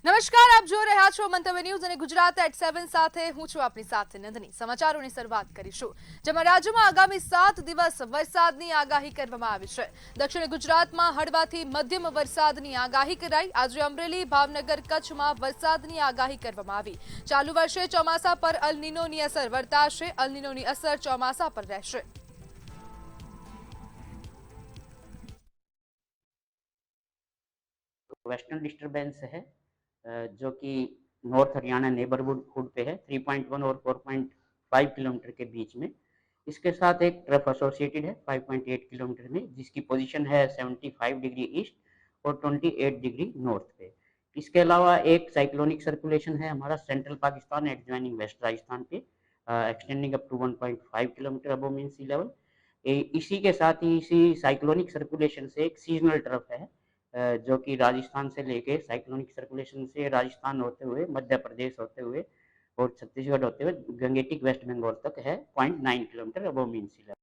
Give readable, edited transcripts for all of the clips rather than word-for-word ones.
નમસ્કાર, આપ જોઈ રહ્યા છો મંતવ્ય ન્યૂઝ અને ગુજરાત એટ 7 સાથે હું છું આપની સાથે નંદની। સમાચારોની શરૂઆત કરીશું, જેમાં રાજ્યમાં આગામી 7 દિવસ વરસાદની આગાહી કરવામાં આવી છે। દક્ષિણ ગુજરાતમાં હળવાથી મધ્યમ વરસાદની આગાહી કરાઈ। આજે અમરેલી, ભાવનગર, કચ્છમાં વરસાદની આગાહી કરવામાં આવી। ચાલુ વર્ષે ચોમાસા પર અલ નીનોની અસર વર્તાશે। અલ નીનોની અસર ચોમાસા પર રહેશે। वेस्टर्न डिस्टर्बेंस है जो कि नॉर्थ हरियाणा नेबरहुड पे है 3.1 और 4.5 किलोमीटर के बीच में। इसके साथ एक ट्रफ एसोसिएटेड है 5.8 किलोमीटर में, जिसकी पोजीशन है 75 डिग्री ईस्ट और 28 डिग्री नॉर्थ पे। इसके अलावा एक साइक्लोनिक सर्कुलेशन है हमारा central Pakistan at joining west Rajasthan पे, extending up to 1.5 kilometre above mean sea level. इसी के साथ ही इसी साइक्लोनिक सर्कुलेशन से एक सीजनल ट्रफ है जो कि राजस्थान से लेके साइक्लोनिक सर्कुलेशन से राजस्थान होते हुए मध्य प्रदेश होते हुए और छत्तीसगढ़ होते हुए गंगेटिक वेस्ट बंगाल तक है 0.9 kilometre above mean sea level.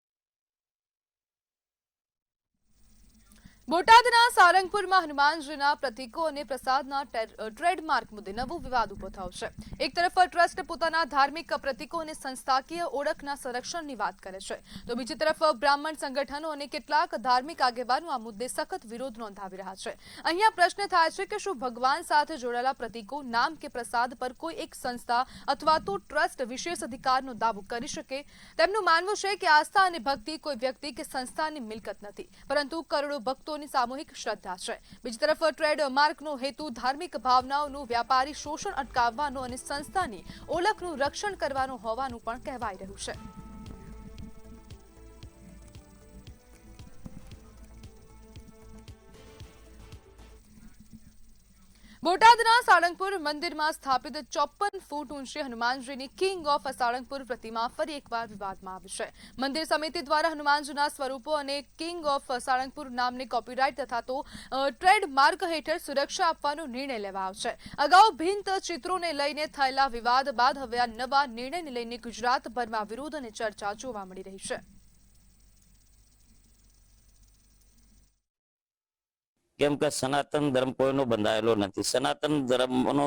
બોટાદના સારંગપુરમાં હનુમાનજીના પ્રતીકો અને પ્રસાદના ટ્રેડમાર્ક મુદ્દે નવો વિવાદ ઉભો થયો છે। એક તરફ ટ્રસ્ટ પોતાના ધાર્મિક પ્રતીકો અને સંસ્થાકીય ઓળખના સંરક્ષણની વાત કરે છે, તો બીજી તરફ બ્રાહ્મણ સંગઠનો અને કેટલાક ધાર્મિક આગેવાનો આ મુદ્દે સખત વિરોધ નોંધાવી રહ્યા છે। અહીંયા પ્રશ્ન થાય છે કે શું ભગવાન સાથે જોડાયેલા પ્રતીકો, નામ કે પ્રસાદ પર કોઈ એક સંસ્થા અથવા તો ટ્રસ્ટ વિશેષ અધિકારનો દાવો કરી શકે? તેમનું માનવું છે કે આસ્થા અને ભક્તિ કોઈ વ્યક્તિ કે સંસ્થાની મિલકત નથી, પરંતુ કરોડો ભક્તો સામૂહિક શ્રદ્ધા છે। બીજી તરફ ટ્રેડમાર્કનો હેતુ ધાર્મિક ભાવનાઓનું વ્યાપારી શોષણ અટકાવવાનો અને સંસ્થાની ઓળખનું રક્ષણ કરવાનો હોવાનું પણ કહેવાઈ રહ્યું છે। બોટાદના સાળંગપુર મંદિરમાં સ્થાપિત 54 ફૂટ ઊંચી હનુમાનજીની કિંગ ઓફ સાળંગપુર પ્રતિમા ફરી એકવાર વિવાદમાં આવી છે। મંદિર સમિતિ દ્વારા હનુમાનજીના સ્વરૂપો અને કિંગ ઓફ સાળંગપુર નામને કોપીરાઇટ તથા તો ટ્રેડમાર્ક હેઠળ સુરક્ષા આપવાનો નિર્ણય લેવાયો છે। અગાઉ ભિન્ન ચિત્રોને લઈને થયેલા વિવાદ બાદ હવે આ નવા નિર્ણયને લઈને ગુજરાતભરમાં વિરોધ અને ચર્ચા જોવા મળી રહી છે। કેમ કે સનાતન ધર્મ કોઈનો બંધાયેલો નથી। સનાતન ધર્મનો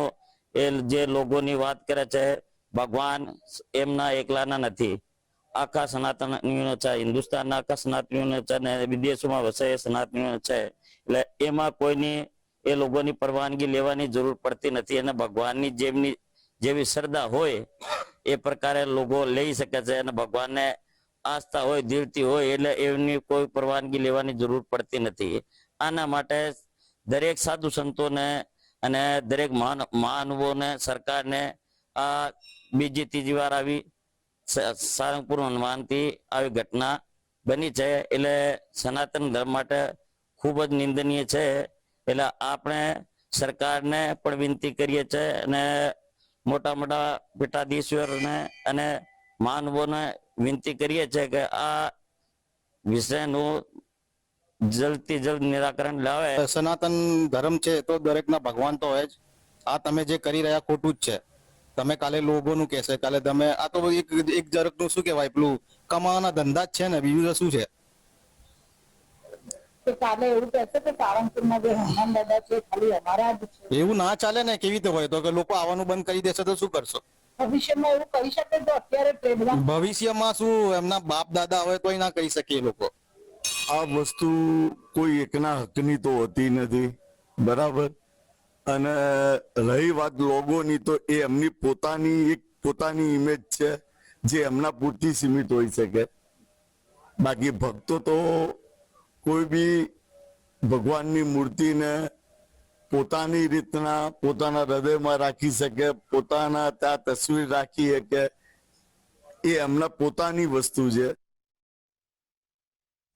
એ જે લોકોની વાત કરે છે, ભગવાન એમના એકલાના નથી, આખા સનાતનીઓનો છે, હિન્દુસ્તાનના આખા સનાતનીઓનો છે ને વિદેશોમાં વસે સનાતનીઓ છે। એટલે એમાં કોઈની એ લોકોની પરવાનગી લેવાની જરૂર પડતી નથી અને ભગવાનની જેવી શ્રદ્ધા હોય એ પ્રકારે લોકો લઈ શકે છે અને ભગવાનને આસ્થા હોય, દીર્તિ હોય એટલે એમની કોઈ પરવાનગી લેવાની જરૂર પડતી નથી। આના માટે દરેક સાધુ સંતોને અને દરેક મહાનુભાવોને સરકારને આ બીજી ત્રીજી વાર આવી સારંગપુર હનુમાનથી આવી ઘટના બની છે, એટલે સનાતન ધર્મ માટે ખૂબ જ નિંદનીય છે। એટલે આપણે સરકારને પણ વિનંતી કરીએ છીએ અને મોટા મોટા પીઠાધીશ્વરને અને મહાનુભાવોને વિનંતી કરીએ છીએ કે આ વિષયનું જલ્દથી જલ્દ નિરાકરણ લાવે। સનાતન ધર્મ છે તો દરેકના ભગવાન તો હોય જ। આ તમે જે કરી રહ્યા ખોટું જ છે। તમે કાલે લોકોનું કહેશે, કાલે તમે આ તો એક જરકનું શું કહેવાય, પેલું કમાવાના ધંધા જ છે ને, બીજું તો શું છે? કાલે એવું કહેશે કે સારંગપુરમાં જે હનુમાન દાદા છે ખાલી અમારા જ છે, એવું ના ચાલે ને। કેવી રીતે હોય તો કે લોકો આવવાનું બંધ કરી દેશે તો શું કરશો? ભવિષ્યમાં એવું કરી શકે તો અત્યારે ટ્રેડમાર્ક ભવિષ્યમાં શું એમના બાપ દાદા હોય તોય ના કહી શકે એ લોકો। આ વસ્તુ કોઈ એકના હકની તો હોતી નથી, બરાબર? અને રહી વાત લોગોની, તો એ એમની પોતાની ઇમેજ છે જે એમના પૂરતી સીમિત હોઈ શકે। બાકી ભક્તો તો કોઈ બી ભગવાનની મૂર્તિને પોતાની રીતના પોતાના હૃદયમાં રાખી શકે, પોતાના ત્યાં તસવીર રાખી શકે, એ એમના પોતાની વસ્તુ છે।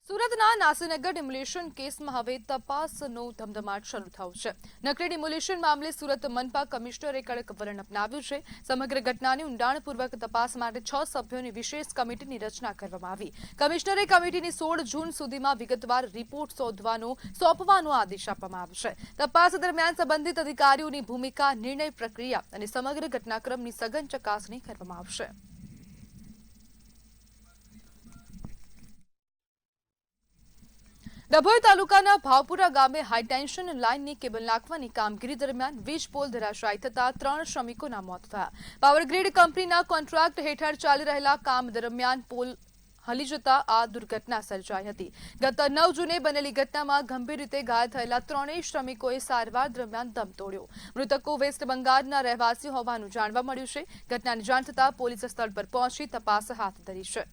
સુરતના નાસીનગર ડિમોલિશન કેસમાં હવે તપાસનો ધમધમાટ શરૂ થયો છે। નકલી ડિમોલિશન મામલે સુરત મનપા કમિશનરે કડક વલણ અપનાવ્યું છે। સમગ્ર ઘટનાની ઊંડાણપૂર્વક તપાસ માટે 6 સભ્યોની વિશેષ કમિટીની રચના કરવામાં આવી। કમિશનરે કમિટીની 16 જૂન સુધીમાં વિગતવાર રિપોર્ટ સોંપવાનો આદેશ આપવામાં આવ્યો છે। તપાસ દરમિયાન સંબંધિત અધિકારીઓની ભૂમિકા, નિર્ણય પ્રક્રિયા અને સમગ્ર ઘટનાક્રમની સઘન ચકાસણી કરવામાં આવશે। ડભોઈ તાલુકાના ભાવપુરા ગામે હાઈટેન્શન લાઇનની કેબલ નાખવાની કામગીરી દરમિયાન વીજ પોલ ધરાશાયી થતા 3 શ્રમિકોના મોત થયા. પાવરગ્રીડ કંપનીના કોન્ટ્રાક્ટ હેઠળ ચાલી રહેલા કામ દરમિયાન પોલ હલી જતા આ દુર્ઘટના સર્જાઈ હતી. ગત 9 જૂને બનેલી ઘટનામાં ગંભીર રીતે ઘાયલ થયેલા 3 શ્રમિકોએ સારવાર દરમિયાન દમ તોડ્યો. મૃતકો વેસ્ટ બંગાળના રહેવાસી હોવાનું જાણવા મળ્યું છે. ઘટનાની જાણ થતાં પોલીસ સ્થળ પર પહોંચી તપાસ હાથ ધરી છે.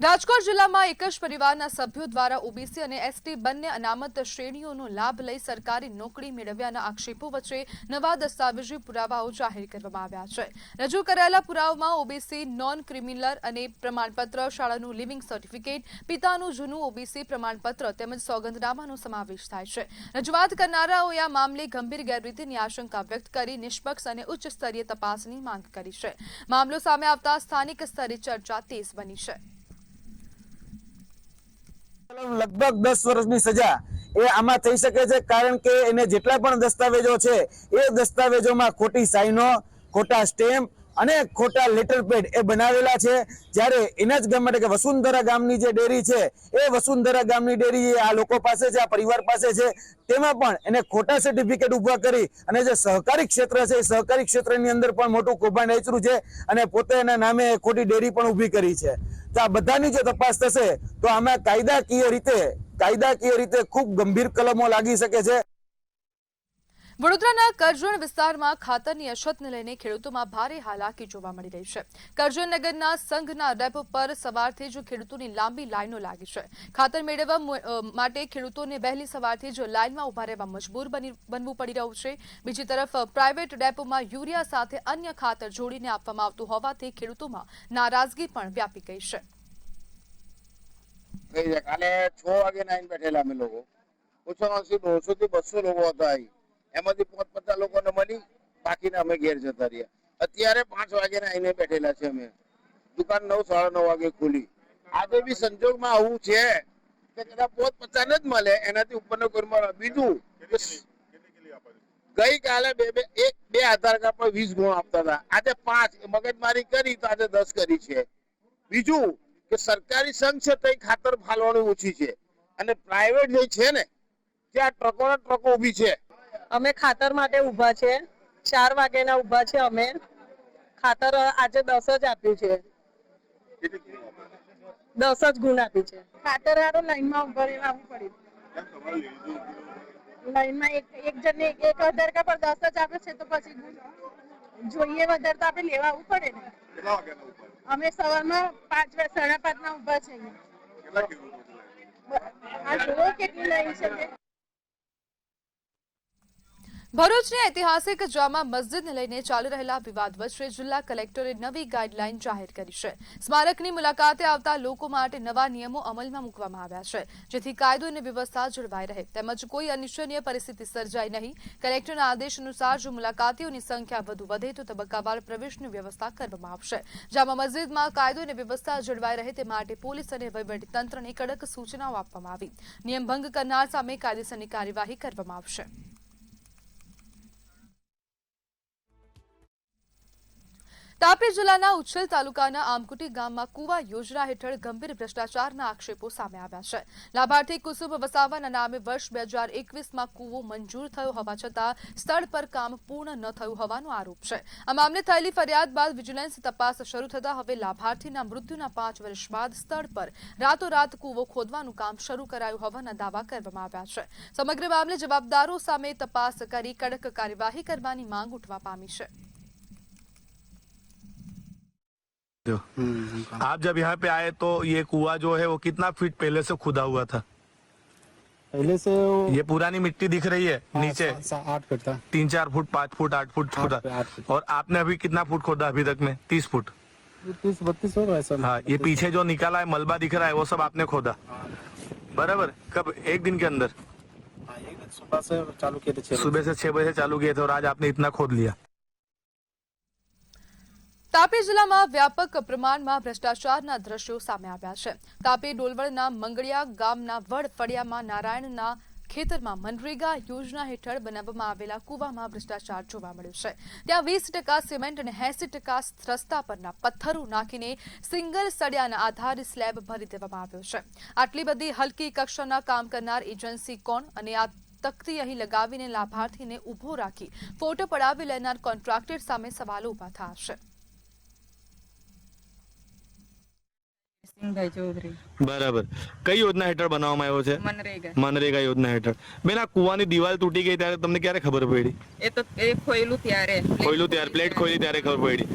રાજકોટ જિલ્લામાં એક જ પરિવારના સભ્યો દ્વારા ઓબીસી અને એસટી બંને અનામત શ્રેણીઓનો લાભ લઈ સરકારી નોકરી મેળવ્યાના આક્ષેપો વચ્ચે નવા દસ્તાવેજી પુરાવાઓ જાહેર કરવામાં આવ્યા છે. રજૂ કરાયેલા પુરાવામાં ઓબીસી નોન ક્રિમિનલ અને પ્રમાણપત્ર, શાળાનું લિવિંગ સર્ટિફિકેટ, પિતાનું જૂનું ઓબીસી પ્રમાણપત્ર તેમજ સોગંદનામાનો સમાવેશ થાય છે. રજૂઆત કરનારાઓએ આ મામલે ગંભીર ગેરરીતિની આશંકા વ્યક્ત કરી નિષ્પક્ષ અને ઉચ્ચ સ્તરીય તપાસની માંગ કરી છે. મામલો સામે આવતા સ્થાનિક સ્તરે ચર્ચા તેજ બની છે. લગભગ 10 વર્ષની સજા એ આમાં થઈ શકે છે, કારણ કે એને જેટલા પણ દસ્તાવેજો છે એ દસ્તાવેજોમાં ખોટી સાઈનો, ખોટા સ્ટેમ્પ અને ખોટા લેટર પેડ એ બનાવેલા છે. જ્યારે એના જ ગામ માટે કે વસુંધરા ગામની જે ડેરી છે એ વસુંધરા ગામની ડેરી આ લોકો પાસે છે, આ પરિવાર પાસે છે, તેમાં પણ એને ખોટા સર્ટિફિકેટ ઉભા કરી અને જે સહકારી ક્ષેત્ર છે એ સહકારી ક્ષેત્રની અંદર પણ મોટું કૌભાંડ આચર્યું છે અને પોતે એના નામે ખોટી ડેરી પણ ઊભી કરી છે. તો આ બધાની જો તપાસ થશે તો આમાં કાયદાકીય રીતે ખૂબ ગંભીર કલમો લાગી શકે છે. વડોદરાના કરજણ વિસ્તારમાં ખાતરની અછતને લઈને ખેડૂતોમાં ભારે હાલાકી જોવા મળી રહી છે. કરજણ નગરના સંઘના ડેપો પર સવારથી જ ખેડૂતોની લાંબી લાઈનો લાગી છે. ખાતર મેળવવા માટે ખેડૂતોને વહેલી સવારથી જ લાઈનમાં ઉભા રહેવા મજબૂર બનવું પડી રહ્યું છે. બીજી તરફ પ્રાઇવેટ ડેપોમાં યુરિયા સાથે અન્ય ખાતર જોડીને આપવામાં આવતું હોવાથી ખેડૂતોમાં નારાજગી પણ વ્યાપી ગઈ છે. કાલે 6 વાગે આવીને બેઠેલા અમે લોકો, ઓછામાં ઓછી 150 થી 200 લોકો હતા. એમાંથી 50 લોકોને મળી, બાકીના અમે ઘેર જતા રહ્યા. અત્યારે 5 વાગે આવીને બેઠેલા છે. અમે દુકાન 9, 9:30 વાગે ખુલી. આજે બી સંજોગમાં આવું છે કે કદાચ 50 જ મળે, એનાથી ઉપરનો કોઈ મળે. બીજું ગઈકાલે બે આધાર કાર્ડ પર 20 ગુણ આપતા હતા, આજે 5. મગજમારી કરી તો આજે 10 કરી છે. બીજું કે સરકારી સંઘ છે તો ખાતર ફાલવાનું ઓછી છે અને પ્રાઇવેટ જે છે ને ત્યાં ટ્રકો ઉભી છે. અમે ખાતર માટે ઉભા છે, 4 વાગ્યાના ઉભા છે. અમે ખાતર આજે 10 જ આપ્યું છે, 10 જ ગુણ આપી છે. ખાતર વાળો લાઈનમાં ઉભા રહેવું પડ્યું. લાઈનમાં એક જણને એક આધાર કાર્ડ પર 10 જ આપે છે, તો પછી જોઈએ વધારે તો આપણે લેવા આવવું પડે ને. અમે સવારમાં 5, 5:30 ના ઉભા છે. આ જુઓ કેટલી લાઈન છે. ભરૂચની ઐતિહાસિક જામા મસ્જિદને લઈને ચાલી રહેલા વિવાદ વચ્ચે જિલ્લા કલેક્ટરે નવી ગાઈડલાઈન જાહેર કરી છે. સ્મારકની મુલાકાતે આવતા લોકો માટે નવા નિયમો અમલમાં મૂકવામાં આવ્યા છે, જેથી કાયદો અને વ્યવસ્થા જળવાઈ રહે તેમજ કોઈ અનિચ્છનીય પરિસ્થિતિ સર્જાય નહીં. કલેક્ટરના આદેશ અનુસાર જો મુલાકાતીઓની સંખ્યા વધુ વધે તો તબક્કાવાર પ્રવેશની વ્યવસ્થા કરવામાં આવશે. જામા મસ્જિદમાં કાયદો અને વ્યવસ્થા જળવાઈ રહે તે માટે પોલીસ અને વહીવટીતંત્રને કડક સૂચનાઓ આપવામાં આવી. નિયમ ભંગ કરનાર સામે કાયદેસરની કાર્યવાહી કરવામાં આવશે. તાપી જિલ્લાના ઉચ્છલ તાલુકાના આમકુટી ગામમાં કુવા યોજના હેઠળ ગંભીર ભ્રષ્ટાચારના આક્ષેપો સામે આવ્યા છે. લાભાર્થી કુસુમ વસાવાના નામે વર્ષ 2021માં કુવો મંજૂર થયો હોવા છતાં સ્થળ પર કામ પૂર્ણ ન થયું હોવાનો આરોપ છે. આ મામલે થયેલી ફરિયાદ બાદ વિજિલન્સ તપાસ શરૂ થતા હવે લાભાર્થીના મૃત્યુના 5 વર્ષ બાદ સ્થળ પર રાતોરાત કુવો ખોદવાનું કામ શરૂ કરાયું હોવાના દાવા કરવામાં આવ્યા છે. સમગ્ર મામલે જવાબદારો સામે તપાસ કરી કડક કાર્યવાહી કરવાની માંગ ઉઠવા પામી છે. आप जब यहाँ पे आए तो ये कुआं जो है वो कितना फीट पहले से खुदा हुआ था? पहले से ये पुरानी मिट्टी दिख रही है नीचे 8 फुट था, 3-4 फुट 5 फुट 8 फुट खोदा, और आपने अभी कितना फुट खोदा अभी तक में? 30 फुट 30-32 हो रहा है सर. हाँ, ये पीछे जो निकाला है मलबा दिख रहा है वो सब आपने खोदा बराबर? कब? एक दिन के अंदर? सुबह से चालू किए थे, सुबह से 6 बजे चालू किए थे और आज आपने इतना खोद लिया. તાપી જિલ્લામાં વ્યાપક પ્રમાણમાં ભ્રષ્ટાચારના દ્રશ્યો સામે આવ્યા છે. તાપી ડોલવણના મંગળિયા ગામના વડ ફળિયામાં નારાયણના ખેતરમાં મનરેગા યોજના હેઠળ બનાવવામાં આવેલા કૂવામાં ભ્રષ્ટાચાર જોવા મળ્યો છે. ત્યાં 20% સિમેન્ટ અને 80% રસ્તા પરના પથ્થરો નાખીને સિંગલ સળિયાના આધારે સ્લેબ ભરી દેવામાં આવ્યો છે. આટલી બધી હલકી કક્ષાના કામ કરનાર એજન્સી કોણ અને આ તકતી અહીં લગાવીને લાભાર્થીને ઊભો રાખી ફોટો પડાવી લેનાર કોન્ટ્રાક્ટર સામે સવાલો ઊભા થયા છે. બરાબર. કઈ યોજના હેઠળ બનાવવામાં આવ્યો છે? મનરેગા યોજના હેઠળ. બેન, આ કુવાની દિવાલ તૂટી ગઈ ત્યારે તમને ક્યારે ખબર પડી? ખોયલું ત્યારે પ્લેટ ખોલી ત્યારે ખબર પડી.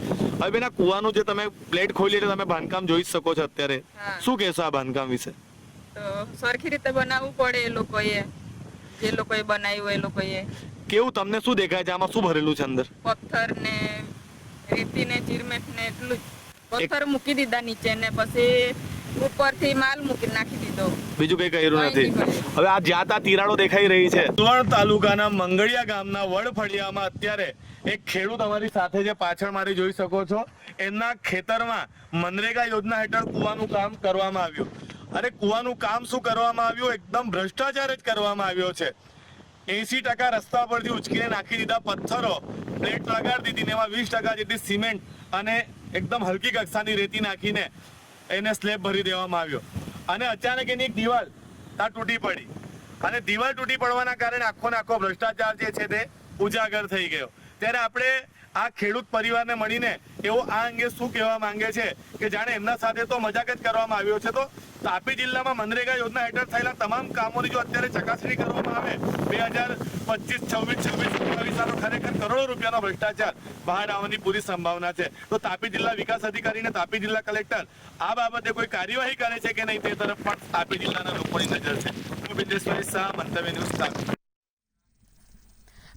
હવે બેન, આ કુવાનું જે તમે પ્લેટ ખોલી એટલે તમે બાંધકામ જોઈ શકો છો અત્યારે. શું કહેશો આ બાંધકામ વિશે? તો સરખી રીતે બનાવવું પડે એ લોકોએ, જે લોકોએ બનાવ્યું એ લોકોએ. કેવું તમને શું દેખાય છે? આમાં શું ભરેલું છે અંદર? પથ્થર ને રેતી ને સિમેન્ટ ને એટલું જ. પથ્થર મૂકી દીધા નીચે ને પછી ઉપરથી માલ મૂકી નાખી દીધો. બીજું કઈ કર્યું નથી. હવે આ જ્યાં ત્યાં તિરાડો દેખાઈ રહી છે. સુવર્ણ તાલુકાના મંગળિયા ગામના વડફળિયામાં અત્યારે એક ખેડૂત અમારી સાથે જે પાછળ મારી જોઈ શકો છો, એમના ખેતરમાં મનરેગા યોજના હેઠળ કુવાનું કામ કરવામાં આવ્યું. અરે કુવાનું કામ શું કરવામાં આવ્યું? એકદમ ભ્રષ્ટાચાર જ કરવામાં આવ્યો છે. 80% રસ્તા પરથી ઉચકીને નાખી દીધા પથ્થરો, પ્લેટ લગાડી દીધી, એમાં 20% જેટલી સિમેન્ટ અને એકદમ હલકી કક્ષાની રેતી નાખીને એને સ્લેબ ભરી દેવામાં આવ્યો. અને અચાનક એની એક દિવાલ ત્યાં તૂટી પડી અને દિવાલ તૂટી પડવાના કારણે આખો ને આખો ભ્રષ્ટાચાર જે છે તે ઉજાગર થઈ ગયો. ત્યારે આપણે આ ખેડૂત પરિવારને મળીને એવો આ અંગે શું કહેવા માંગે છે કે જાણે એમના સાથે તો મજાક જ કરવામાં આવ્યો છે. તો તાપી જિલ્લામાં મનરેગા યોજના હેઠળ થયેલા તમામ કામોની જો અત્યારે ચકાસણી કરવામાં આવે 2025, 26, 27 ખરેખર કરોડો રૂપિયાનો ભ્રષ્ટાચાર બહાર આવવાની પૂરી સંભાવના છે. તો તાપી જિલ્લા વિકાસ અધિકારી અને તાપી જિલ્લા કલેક્ટર આ બાબતે કોઈ કાર્યવાહી કરે છે કે નહીં તે તરફ પણ તાપી જિલ્લાના લોકોની નજર છે. બિંદેશ્વરી શાહ, મંતવ્ય ન્યૂઝ તાપી.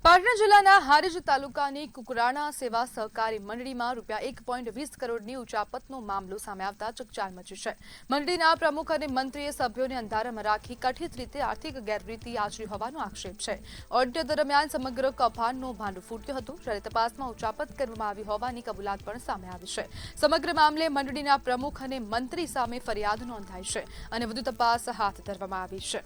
પાટણ જિલ્લાના હારીજ તાલુકાની કુકરાણા સેવા સહકારી મંડળીમાં ₹1.20 કરોડની ઉચાપતનો મામલો સામે આવતા ચકચાર મચી છે. મંડળીના પ્રમુખ અને મંત્રીએ સભ્યોને અંધારામાં રાખી કથિત રીતે આર્થિક ગેરરીતિ આચરી હોવાનો આક્ષેપ છે. ઓડિટ દરમિયાન સમગ્ર કૌભાંડનો ભાંડો ફૂટ્યો હતો, જ્યારે તપાસમાં ઉચાપત કરવામાં આવી હોવાની કબૂલાત પણ સામે આવી છે. સમગ્ર મામલે મંડળીના પ્રમુખ અને મંત્રી સામે ફરિયાદ નોંધાઈ છે અને વધુ તપાસ હાથ ધરવામાં આવી છે.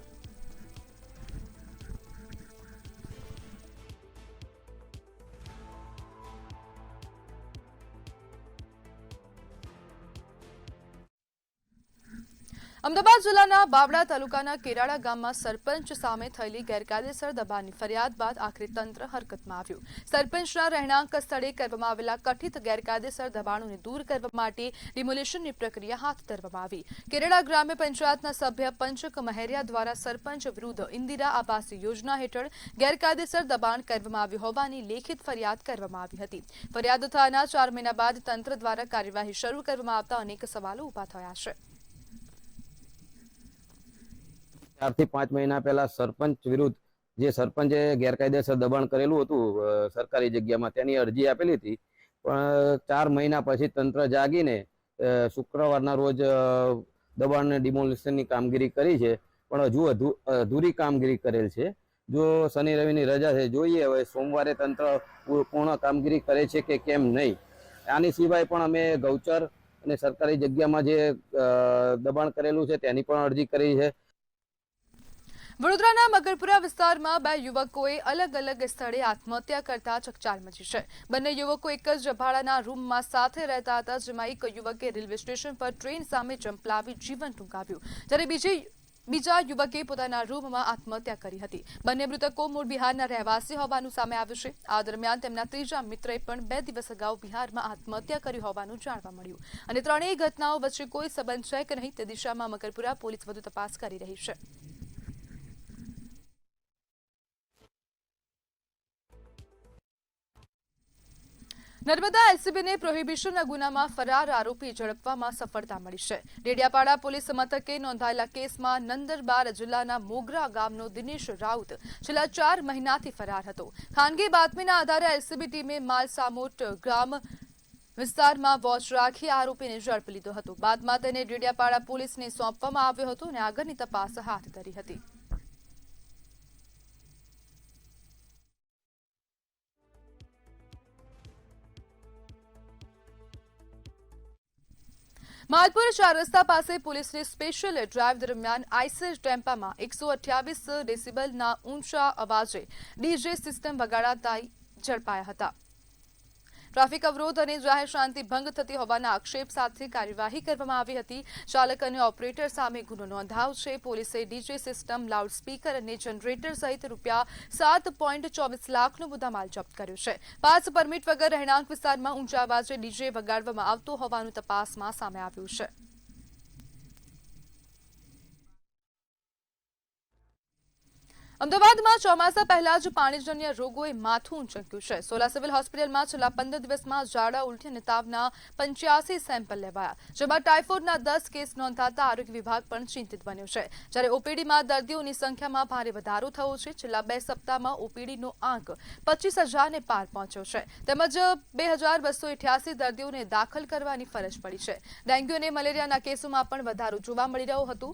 અમદાવાદ જિલ્લાના બાવળા તાલુકાના કેરાળા ગામમાં સરપંચ સામે થયેલી ગેરકાયદેસર દબાણની ફરિયાદ બાદ આખરે તંત્ર હરકતમાં આવ્યું. સરપંચના રહેણાંક સ્થળે કરવામાં આવેલા કથિત ગેરકાયદેસર દબાણોને દૂર કરવા માટે ડિમોલિશનની પ્રક્રિયા હાથ ધરવામાં આવી. કેરાળા ગ્રામ્ય પંચાયતના સભ્ય પંચક મહેરિયા દ્વારા સરપંચ વિરુદ્ધ ઇન્દિરા આવાસ યોજના હેઠળ ગેરકાયદેસર દબાણ કરવામાં આવ્યું હોવાની લેખિત ફરિયાદ કરવામાં આવી હતી. ફરિયાદ થયાના 4 મહિના બાદ તંત્ર દ્વારા કાર્યવાહી શરૂ કરવામાં આવતા અનેક સવાલો ઊભા થયા છે. 4 થી 5 મહિના પહેલા સરપંચ વિરુદ્ધ જે સરપંચે ગેરકાયદેસર દબાણ કરેલું હતું સરકારી જગ્યામાં, તેની અરજી આપેલી હતી. પણ 4 મહિના પછી તંત્ર જાગીને શુક્રવારના રોજ દબાણને ડિમોલિશનની કામગીરી કરી છે, પણ હજુ અધૂરી કામગીરી કરેલ છે. જો શનિ રવિની રજા છે, જોઈએ હવે સોમવારે તંત્ર પૂર્ણ કામગીરી કરે છે કે કેમ નહીં. આની સિવાય પણ અમે ગૌચર અને સરકારી જગ્યામાં જે દબાણ કરેલું છે તેની પણ અરજી કરી છે. વડોદરાના મગરપુરા વિસ્તારમાં 2 યુવકોએ અલગ અલગ સ્થળે આત્મહત્યા કરતા ચકચાર મચી છે. બંને યુવકો એક જ ભાડાના રૂમમાં સાથે રહેતા હતા, જેમાં એક યુવકે રેલવે સ્ટેશન પર ટ્રેન સામે ઝંપલાવી જીવન ટૂંકાવ્યું, જ્યારે બીજા યુવકે પોતાના રૂમમાં આત્મહત્યા કરી હતી. બંને મૃતકો મૂળ બિહારના રહેવાસી હોવાનું સામે આવ્યું છે. આ દરમિયાન તેમના ત્રીજા મિત્રએ પણ 2 દિવસ અગાઉ બિહારમાં આત્મહત્યા કરી હોવાનું જાણવા મળ્યું અને ત્રણેય ઘટનાઓ વચ્ચે કોઈ સંબંધ છે કે નહીં તે દિશામાં મગરપુરા પોલીસ વધુ તપાસ કરી રહી છે. નર્મદા એલસીબીને પ્રોહિબિશનના ગુનામાં ફરાર આરોપી ઝડપવામાં સફળતા મળી છે. ડેડિયાપાડા પોલીસ મથકે નોંધાયેલા કેસમાં નંદરબાર જિલ્લાના મોગરા ગામનો દિનેશ રાઉત છેલ્લા 4 મહિનાથી ફરાર હતો. ખાનગી બાતમીના આધારે એલસીબી ટીમે માલસામોટ ગામ વિસ્તારમાં વોચ રાખી આરોપીને ઝડપી લીધો હતો. બાદમાં તેને ડેડિયાપાડા પોલીસને સોંપવામાં આવ્યો હતો અને આગળની તપાસ હાથ ધરી હતી. માલપુર 4 રસ્તા પાસે પોલીસની સ્પેશિયલ ડ્રાઈવ દરમિયાન આઈસર ટેમ્પામાં 128 ડેસિબલના ઊંચા અવાજે ડીજે સિસ્ટમ વગાડાતા ઝડપાયા હતા. ટ્રાફિક અવરોધ અને જાહેર શાંતિ ભંગ થતી હોવાના આક્ષેપ સાથે કાર્યવાહી કરવામાં આવી હતી. ચાલક અને ઓપરેટર સામે ગુનો નોંધાયો છે. પોલીસે ડીજે સિસ્ટમ, લાઉડસ્પીકર અને જનરેટર સહિત ₹7.24 લાખનો મુદ્દામાલ જપ્ત કર્યો છે. પાસ પરમિટ વગર રહેણાંક વિસ્તારમાં ઊંચા અવાજે ડીજે વગાડવામાં આવતો હોવાનું તપાસમાં સામે આવ્યું છે. અમદાવાદમાં ચોમાસા પહેલા જ પાણીજન્ય રોગોએ માથું ઊંચક્યું છે. સોલા સિવિલ હોસ્પિટલમાં છેલ્લા 15 દિવસમાં ઝાડા, ઉલટી અને તાવના 85 સેમ્પલ લેવાયા, જેમાં ટાઇફોઇડના 10 કેસ નોંધાતા આરોગ્ય વિભાગ પણ ચિંતિત બન્યો છે. જ્યારે ઓપીડીમાં દર્દીઓની સંખ્યામાં ભારે વધારો થયો છે. છેલ્લા 2 સપ્તાહમાં ઓપીડીનો આંક 25,000ને પાર પહોંચ્યો છે. તેમજ 2,288 દર્દીઓને દાખલ કરવાની ફરજ પડી છે. ડેન્ગ્યુ અને મલેરિયાના કેસોમાં પણ વધારો જોવા મળી રહ્યો હતો.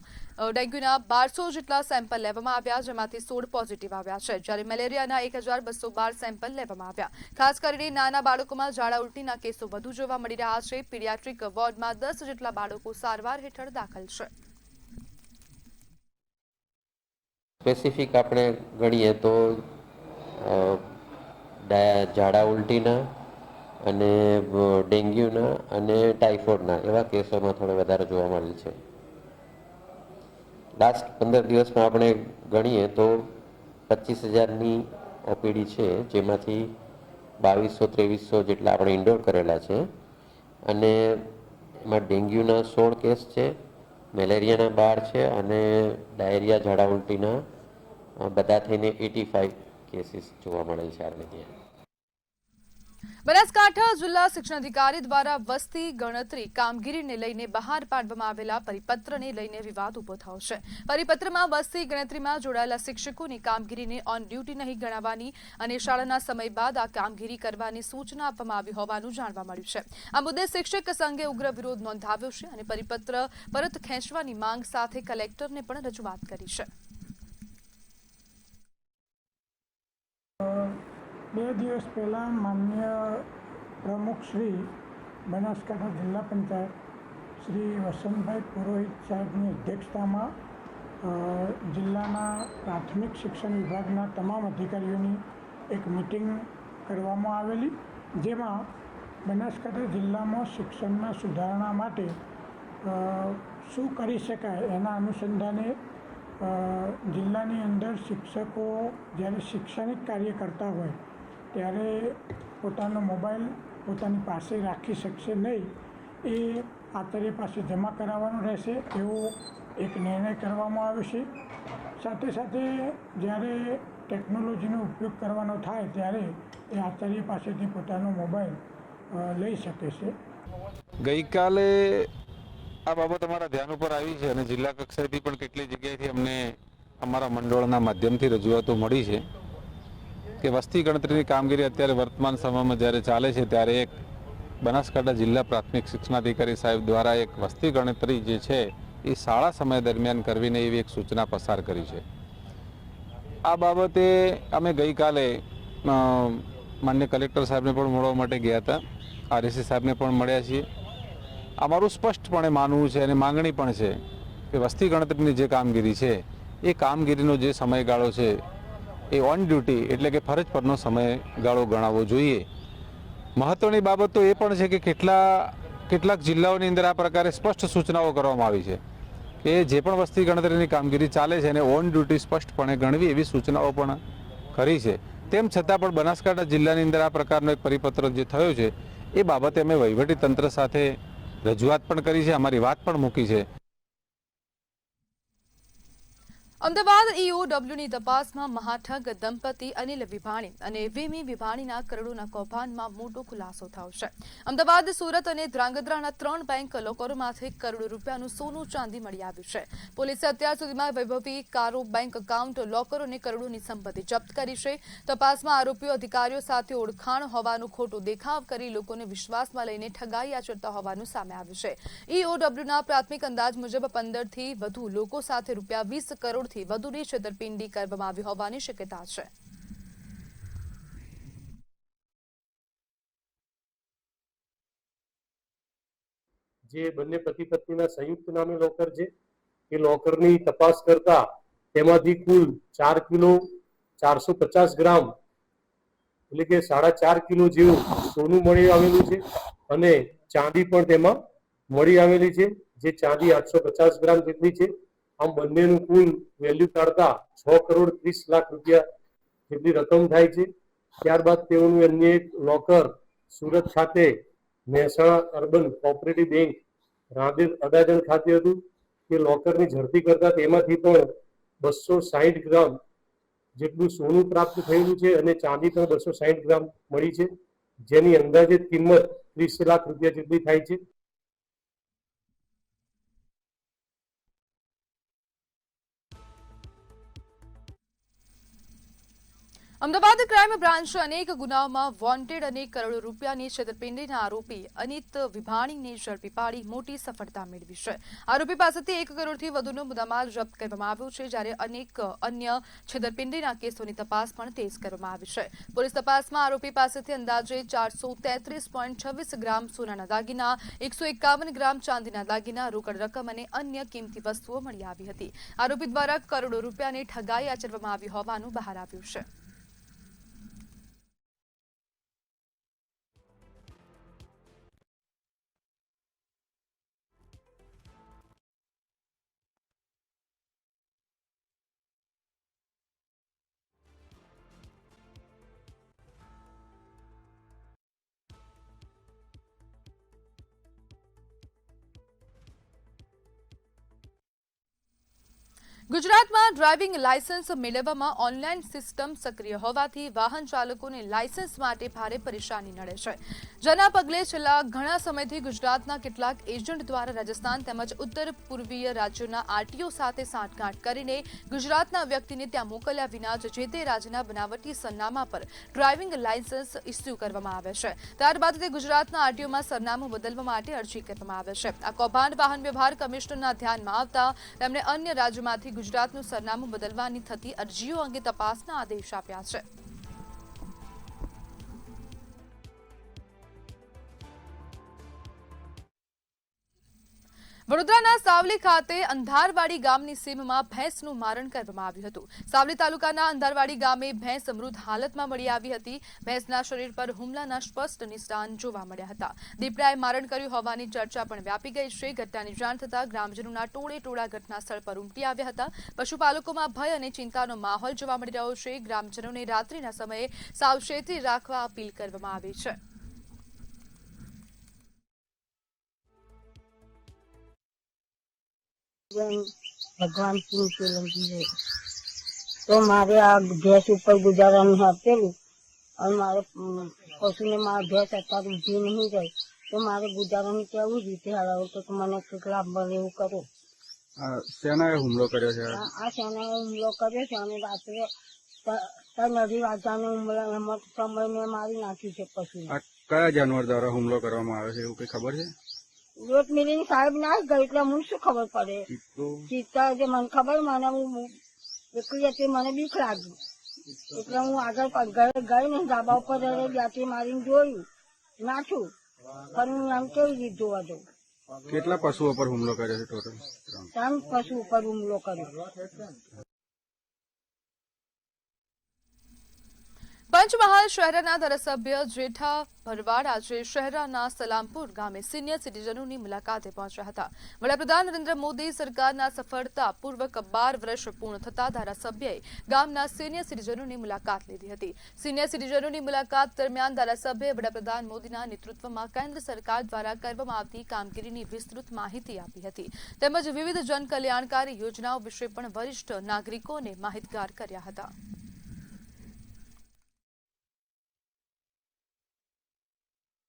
ડેન્ગ્યુના 1200 જેટલા સેમ્પલ લેવામાં આવ્યા, જેમાંથી 16 પોઝિટિવ આવ્યા છે, જ્યારે મેલેરિયાના 1,212 સેમ્પલ લેવામાં આવ્યા. ખાસ કરીને નાના બાળકોમાં ઝાડા ઉલટીના કેસો વધુ જોવા મળી રહ્યા છે. પીડિયાટ્રિક વોર્ડમાં 10 જેટલા બાળકો સારવાર હેઠળ દાખલ છે. સ્પેસિફિક આપણે ગણીએ તો ઝાડા ઉલટીના અને ડેન્ગ્યુના અને ટાઇફોઇડના એવા કેસોમાં થોડો વધારે જોવા મળે છે. લાસ્ટ 15 દિવસમાં આપણે ગણીએ તો 25,000ની ઓપીડી છે, જેમાંથી 2,200-2,300 જેટલા આપણે ઇન્ડોર કરેલા છે, અને એમાં ડેન્ગ્યુના 16 કેસ છે, મેલેરિયાના 12 છે, અને ડાયરિયા, ઝાડા ઉલટીના બધા થઈને 85 કેસીસ જોવા મળે છે આપણે ત્યાં. બનાસકાંઠા જિલ્લા શિક્ષણાધિકારી દ્વારા વસ્તી ગણતરી કામગીરીને લઈને બહાર પાડવામાં આવેલા પરિપત્રને લઈને વિવાદ ઉભો થયો છે. પરિપત્રમાં વસ્તી ગણતરીમાં જોડાયેલા શિક્ષકોની કામગીરીને ઓન ડ્યુટી નહીં ગણાવવાની અને શાળાના સમય બાદ આ કામગીરી કરવાની સૂચના આપવામાં આવી હોવાનું જાણવા મળ્યું છે. આ મુદ્દે શિક્ષક સંઘે ઉગ્ર વિરોધ નોંધાવ્યો છે અને પરિપત્ર પરત ખેંચવાની માંગ સાથે કલેક્ટરને પણ રજૂઆત કરી છે. 2 દિવસ પહેલાં માનનીય પ્રમુખ શ્રી બનાસકાંઠા જિલ્લા પંચાયત શ્રી વસંતભાઈ પુરોહિત સાહેબની અધ્યક્ષતામાં જિલ્લાના પ્રાથમિક શિક્ષણ વિભાગના તમામ અધિકારીઓની એક મિટિંગ કરવામાં આવેલી, જેમાં બનાસકાંઠા જિલ્લામાં શિક્ષણના સુધારણા માટે શું કરી શકાય એના અનુસંધાને જિલ્લાની અંદર શિક્ષકો જ્યારે શૈક્ષણિક કાર્ય કરતા હોય ત્યારે પોતાનો મોબાઈલ પોતાની પાસે રાખી શકશે નહીં, એ આચાર્ય પાસે જમા કરાવવાનો રહેશે એવો એક નિર્ણય કરવામાં આવ્યો છે. સાથે સાથે જ્યારે ટેકનોલોજીનો ઉપયોગ કરવાનો થાય ત્યારે એ આચાર્ય પાસેથી પોતાનો મોબાઈલ લઈ શકે છે. ગઈકાલે આ બાબત અમારા ધ્યાન ઉપર આવી છે અને જિલ્લા કક્ષાએથી પણ કેટલી જગ્યાએથી અમને અમારા મંડળના માધ્યમથી રજૂઆતો મળી છે કે વસ્તી ગણતરીની કામગીરી અત્યારે વર્તમાન સમયમાં જ્યારે ચાલે છે ત્યારે એક બનાસકાંઠા જિલ્લા પ્રાથમિક શિક્ષણાધિકારી સાહેબ દ્વારા એક વસ્તી ગણતરી જે છે એ શાળા સમય દરમિયાન કરવીને એવી એક સૂચના પસાર કરી છે. આ બાબતે અમે ગઈકાલે માન્ય કલેક્ટર સાહેબને પણ મળવા માટે ગયા હતા, આરએસી સાહેબને પણ મળ્યા છીએ. અમારું સ્પષ્ટપણે માનવું છે અને માંગણી પણ છે કે વસ્તી ગણતરીની જે કામગીરી છે એ કામગીરીનો જે સમયગાળો છે એ ઓન ડ્યુટી એટલે કે ફરજ પરનો સમયગાળો ગણાવવો જોઈએ. મહત્વની બાબત તો એ પણ છે કે કેટલાક જિલ્લાઓની અંદર આ પ્રકારે સ્પષ્ટ સૂચનાઓ કરવામાં આવી છે કે જે પણ વસ્તી ગણતરીની કામગીરી ચાલે છે એને ઓન ડ્યુટી સ્પષ્ટપણે ગણવી એવી સૂચનાઓ પણ કરી છે. તેમ છતાં પણ બનાસકાંઠા જિલ્લાની અંદર આ પ્રકારનો એક પરિપત્ર જે થયો છે એ બાબતે અમે વહીવટી તંત્ર સાથે રજૂઆત પણ કરી છે, અમારી વાત પણ મૂકી છે. અમદાવાદ ઈઓડબ્લ્યુની તપાસમાં મહાઠગ દંપતી અનિલ વિભાણી અને વીમી વિભાણીના કરોડોના કૌભાંડમાં મોટો ખુલાસો થયો છે. અમદાવાદ, સુરત અને ધ્રાંગધ્રાના 3 બેંક લોકરોમાંથી કરોડો રૂપિયાનું સોનું ચાંદી મળી આવ્યું છે. પોલીસે અત્યાર સુધીમાં વૈભવી કારો, બેંક એકાઉન્ટ, લોકરો અને કરોડોની સંપત્તિ જપ્ત કરી છે. તપાસમાં આરોપીઓ અધિકારીઓ સાથે ઓળખાણ હોવાનો ખોટો દેખાવ કરી લોકોને વિશ્વાસમાં લઈને ઠગાઈ આચરતા હોવાનું સામે આવ્યું છે. ઈઓડબ્લ્યુના પ્રાથમિક અંદાજ મુજબ 15થી વધુ લોકો સાથે ₹20 કરોડ થી વધુની છેતરપિંડી કરવામાં આવી હોવાની શક્યતા છે. જે બંને પતિ પત્નીના સંયુક્ત નામે લોકર છે એ લોકરની તપાસ કરતા તેમાંથી કુલ 4 કિલો 450 ગ્રામ એટલે કે 4.5 કિલો જેવું સોનું મળી આવેલું છે અને ચાંદી પણ તેમાં મળી આવેલી છે, જે ચાંદી 850 ગ્રામ જેટલી છે. આમ બંનેનું કુલ વેલ્યુ કાઢતા 6 કરોડ 30 લાખ રૂપિયા જેટલી રકમ થાય છે. ત્યારબાદ તેઓનું અન્ય એક લોકર સુરત ખાતે Mehsana urban cooperative bank Rander Adajan ખાતે હતું. તે લોકરની ઝડપી કરતા તેમાંથી પણ 260 ગ્રામ જેટલું સોનું પ્રાપ્ત થયેલું છે અને ચાંદી પણ 260 ગ્રામ મળી છે, જેની અંદાજિત કિંમત 30 લાખ રૂપિયા જેટલી થાય છે. અમદાવાદ ક્રાઇમ બ્રાન્ચે અનેક ગુનાઓમાં વોન્ટેડ અને કરોડો રૂપિયાની છેતરપિંડીના આરોપી અનિત વિભાણીને ઝડપી પાડી મોટી સફળતા મેળવી છે. આરોપી પાસેથી 1 કરોડથી વધુનો મુદ્દામાલ જપ્ત કરવામાં આવ્યો છે, જ્યારે અનેક અન્ય છેતરપિંડીના કેસોની તપાસ પણ તેજ કરવામાં આવી છે. પોલીસ તપાસમાં આરોપી પાસેથી અંદાજે 433.26 ગ્રામ સોનાના દાગીના, 151 ગ્રામ ચાંદીના દાગીના, રોકડ રકમ અને અન્ય કિંમતી વસ્તુઓ મળી આવી હતી. આરોપી દ્વારા કરોડો રૂપિયાની ઠગાઈ આચરવામાં આવી હોવાનું બહાર આવ્યું છે. ગુજરાતમાં ડ્રાઇવિંગ લાયસન્સ મેળવવામાં ઓનલાઈન સિસ્ટમ સક્રિય હોવાથી વાહન ચાલકોને લાયસન્સ માટે ભારે પરેશાની નડે છે, જેના પગલે છેલ્લા ઘણા સમયથી ગુજરાતના કેટલાક એજન્ટ દ્વારા રાજસ્થાન તેમજ ઉત્તર પૂર્વીય રાજ્યોના આરટીઓ સાથે સાંઠગાંઠ કરીને ગુજરાતના વ્યક્તિને ત્યાં મોકલ્યા વિના જ જે તે રાજ્યના બનાવટી સરનામા પર ડ્રાઇવિંગ લાયસન્સ ઇસ્યુ કરવામાં આવે છે. ત્યારબાદ તે ગુજરાતના આરટીઓમાં સરનામું બદલવા માટે અરજી કરવામાં આવે છે. આ કૌભાંડ વાહન વ્યવહાર કમિશનરના ધ્યાનમાં આવતા તેમણે અન્ય રાજ્યોમાંથી ગુજરાતનું સરનામું બદલવાની થતી અરજીઓ અંગે તપાસના આદેશ આપ્યા છે. વડોદરાના સાવલી ખાતે અંધારવાડી ગામની સીમમાં ભેંસનું મારણ કરવામાં આવ્યું હતું. સાવલી તાલુકાના અંધારવાડી ગામે ભેંસ મૃત હાલતમાં મળી આવી હતી. ભેંસના શરીર પર હુમલાના સ્પષ્ટ નિશાન જોવા મળ્યા હતા. દીપડાએ મારણ કર્યું હોવાની ચર્ચા પણ વ્યાપી ગઈ છે. ઘટનાની જાણ થતાં ગ્રામજનોના ટોળે ઘટના સ્થળ પર ઉમટી આવ્યા હતા. પશુપાલકોમાં ભય અને ચિંતાનો માહોલ જોવા મળી રહ્યો છે. ગ્રામજનોને રાત્રિના સમયે સાવચેતી રાખવા અપીલ કરવામાં આવી છે. भगवान सिंह के लगी है तो हमारे आग गैस ऊपर गुजारा नहीं हटेलू और हमारे पशु ने मार भैंस अत्यार उठी नहीं गई तो हमारे गुजारा नहीं क्या हुई जीते हरा तो मैंने કેટલા બને એવું કરો. સેનાએ હુમલો કર્યો છે? આ સેનાએ હુમલો કર્યો છે અને રાત્રે નદી વાજાને હુમલા સમય મેં મારી નાખ્યું છે. પશુ કયા જાનવર દ્વારા હુમલો કરવામાં આવ્યો છે એવું કઈ ખબર છે? રોજ મિલી સાહેબ ના ગઈ એટલે મને શું ખબર પડે. ચિત્તા જે મને ખબર મને હું એકલી હતી મને બીક લાગી એટલે હું આગળ ગઈ ને ધાબા ઉપર જાતી મારીને જોયું નાખ્યું પણ હું એમ કેવી રીતે જોવા દઉં. કેટલા પશુઓ પર હુમલો કર્યો છે ટોટલ? 3 પશુ ઉપર હુમલો કર્યો. પંચમહાલ શહેરના ધારાસભ્ય જેઠા ભરવાડ આજે શહેરના સલામપુર ગામે સિનિયર સિટીઝનોની મુલાકાતે પહોંચ્યા હતા. વડાપ્રધાન નરેન્દ્ર મોદી સરકારના સફળતાપૂર્વક 12 વર્ષ પૂર્ણ થતા ધારાસભ્યએ ગામના સિનિયર સિટીઝનોની મુલાકાત લીધી હતી. સિનિયર સિટીઝનોની મુલાકાત દરમિયાન ધારાસભ્યએ વડાપ્રધાન મોદીના નેતૃત્વમાં કેન્દ્ર સરકાર દ્વારા કરવામાં આવતી કામગીરીની વિસ્તૃત માહિતી આપી હતી. તેમજ વિવિધ જનકલ્યાણકારી યોજનાઓ વિશે પણ વરિષ્ઠ નાગરિકોને માહિતગાર કર્યા હતા.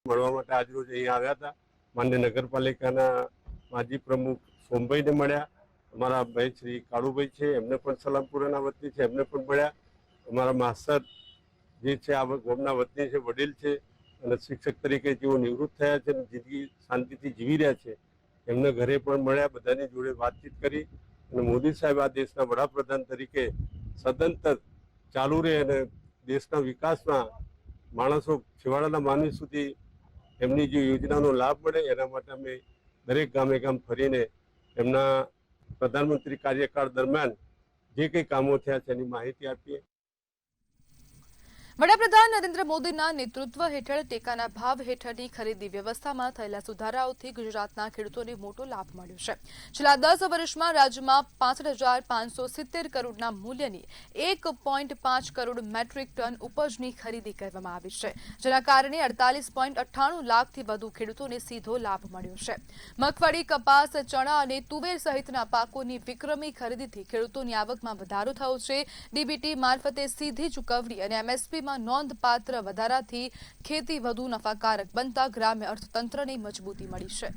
મળવા માટે આજરોજ અહીંયા આવ્યા હતા. માન્ય નગરપાલિકાના માજી પ્રમુખ સોમભાઈને મળ્યા. અમારા ભાઈ શ્રી કાળુભાઈ છે એમને પણ સલામપુરાના વતની છે એમને પણ મળ્યા. અમારા માસ્તર જે છે આ ગામના વતની છે, વડીલ છે અને શિક્ષક તરીકે જેઓ નિવૃત્ત થયા છે જિંદગી શાંતિથી જીવી રહ્યા છે એમને ઘરે પણ મળ્યા. બધાની જોડે વાતચીત કરી અને મોદી સાહેબ આ દેશના વડાપ્રધાન તરીકે સદંતર ચાલુ રહે અને દેશના વિકાસમાં માણસો છેવાડાના માનવી સુધી એમની જે યોજનાનો લાભ મળે એના માટે અમે દરેક ગામે ગામ ફરીને એમના પ્રધાનમંત્રી કાર્યકાળ દરમિયાન જે કંઈ કામો થયા છે એની માહિતી આપીએ. વડાપ્રધાન નરેન્દ્ર મોદીના નેતૃત્વ હેઠળ ટેકાના ભાવ હેઠળની ખરીદી વ્યવસ્થામાં થયેલા સુધારાઓથી ગુજરાતના ખેડૂતોને મોટો લાભ મળ્યો છે. છેલ્લા 10 વર્ષમાં રાજ્યમાં 65,570 કરોડના મૂલ્યની 1.5 કરોડ મેટ્રિક ટન ઉપજની ખરીદી કરવામાં આવી છે, જેના કારણે 48.98 લાખથી વધુ ખેડૂતોને સીધો લાભ મળ્યો છે. મગફળી, કપાસ, ચણા અને તુવેર સહિતના પાકોની વિક્રમી ખરીદીથી ખેડૂતોની આવકમાં વધારો થયો છે. ડીબીટી મારફતે સીધી ચૂકવણી અને એમએસપીમાં નોંધપાત્ર વધારાથી ખેતી વધુ નફાકારક બનતા ગ્રામ્ય અર્થતંત્રને મજબૂતી મળી છે.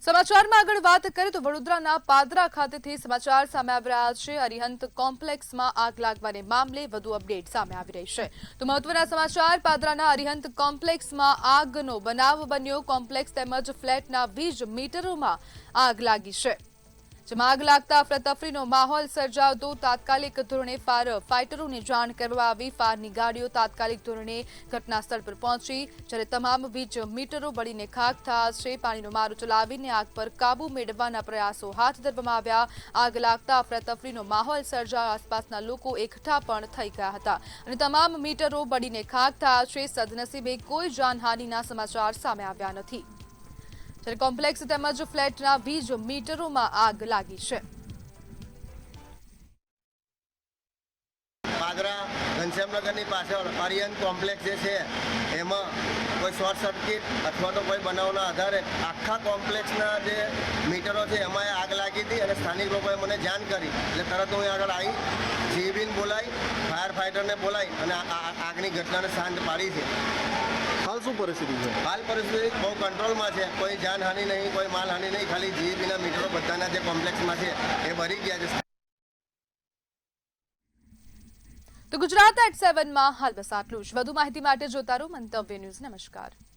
સમાચારમાં આગળ વાત કરીએ તો વડોદરાના પાદરા ખાતેથી સમાચાર સામે આવી રહ્યા છે. અરિહંત કોમ્પ્લેક્સમાં આગ લાગવાને મામલે વધુ અપડેટ સામે આવી રહી છે. તો મહત્વના સમાચાર, પાદરાના અરિહંત કોમ્પ્લેક્સમાં આગનો બનાવ બન્યો. કોમ્પ્લેક્સ તેમજ ફ્લેટના 20 મીટરોમાં આગ લાગી છે, જેમાં આગ લાગતા અફરાતફરીનો માહોલ સર્જાયો. તાત્કાલિક ધોરણે ફાયર ફાઇટરોને જાણ કરવામાં આવી. ફાયરની ગાડીઓ તાત્કાલિક ધોરણે ઘટના સ્થળ પર પહોંચી, જ્યારે તમામ વીજ મીટરો બળીને ખાખ થયા છે. પાણીનો મારો ચલાવીને આગ પર કાબુ મેળવવાના પ્રયાસો હાથ ધરવામાં આવ્યા. આગ લાગતા અફરાતફરીનો માહોલ સર્જાયો. આસપાસના લોકો એકઠા પણ થઈ ગયા હતા અને તમામ મીટરો બળીને ખાખ થયા છે. સદનસીબે કોઈ જાનહાનિના સમાચાર સામે આવ્યા નથી, જ્યારે કોમ્પ્લેક્સ તેમજ ફ્લેટના 20 મીટરોમાં આગ લાગી છે. પાદરા ઘનશ્યામનગરની પાછળ અરિહંત કોમ્પ્લેક્સ જે છે એમાં કોઈ શોર્ટ સર્કિટ અથવા તો કોઈ બનાવના આધારે આખા કોમ્પ્લેક્સના જે મીટરો છે એમાં આગ લાગી હતી અને સ્થાનિક લોકોએ મને જાણ કરી એટલે તરત હું આગળ આવી, જીબીને બોલાવી, ફાયર ફાઇટરને બોલાવી અને આગની ઘટનાને શાંત પાડી છે. હાલ શું પરિસ્થિતિ છે? હાલ પરિસ્થિતિ બહુ કંટ્રોલમાં છે. કોઈ જાનહાનિ નહીં, કોઈ માલહાનિ નહીં, ખાલી જીબીના મીટરો બધાના જે કોમ્પ્લેક્સમાં છે એ ભરી ગયા છે. તો ગુજરાત@7 માં હાલ બસ આટલું જ. વધુ માહિતી માટે જોતા રહો મંતવ્ય ન્યૂઝ. નમસ્કાર.